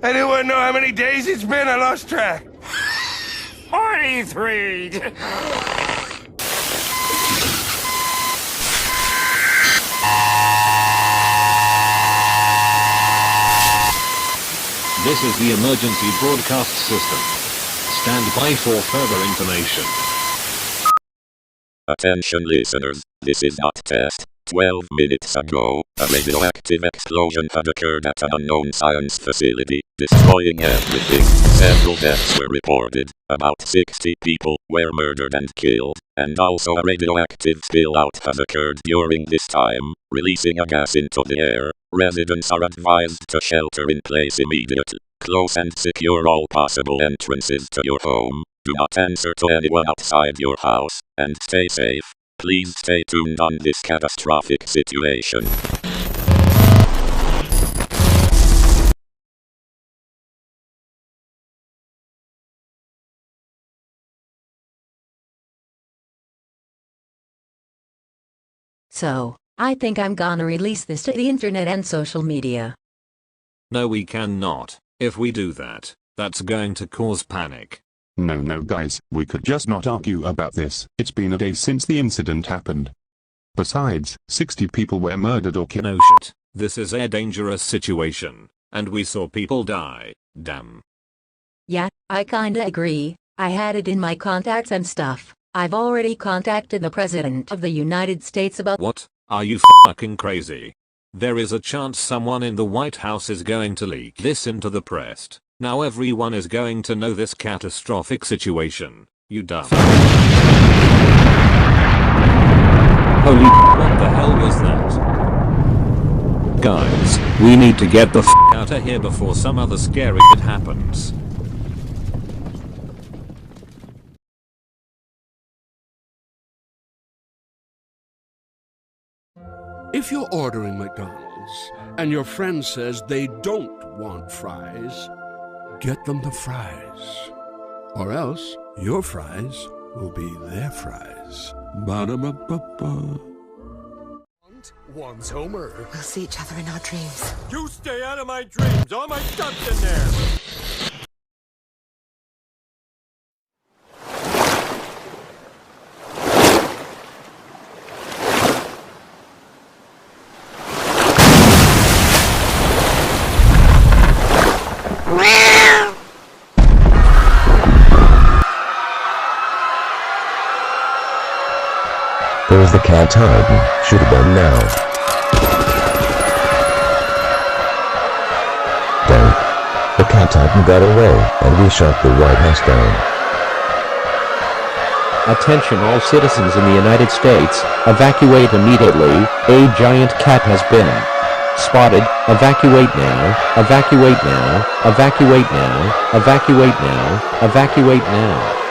Anyone know how many days it's been? I lost track. 43! This is the emergency broadcast system. Stand by for further information. Attention listeners, this is Hot Test. 12 minutes ago, a radioactive explosion had occurred at an unknown science facility, destroying everything. Several deaths were reported, about 60 people were murdered and killed, and also a radioactive spill-out has occurred during this time, releasing a gas into the air. Residents are advised to shelter in place immediately. Close and secure all possible entrances to your home. Do not answer to anyone outside your house, and stay safe. Please stay tuned on this catastrophic situation. So, I think I'm gonna release this to the internet and social media. No, we cannot. If we do that, that's going to cause panic. No guys, we could just not argue about this. It's been a day since the incident happened. Besides, 60 people were murdered or killed. No shit. This is a dangerous situation, and we saw people die. Damn. Yeah, I kinda agree. I had it in my contacts and stuff. I've already contacted the President of the United States about— What? Are you fucking crazy? There is a chance someone in the White House is going to leak this into the press. Now everyone is going to know this catastrophic situation. You dumb. Holy, what the hell was that? Guys, we need to get the out of here before some other scary shit happens. If you're ordering McDonald's and your friend says they don't want fries, get them the fries. Or else your fries will be their fries. Ba-da-ba-ba-ba. One's Homer. We'll see each other in our dreams. You stay out of my dreams. All my stuff's in there. There's the cat hiding. Shoot them now. Dang. The cat titan got away, and we shot the White House down. Attention all citizens in the United States, evacuate immediately. A giant cat has been spotted. Evacuate now. Evacuate now. Evacuate now. Evacuate now. Evacuate now.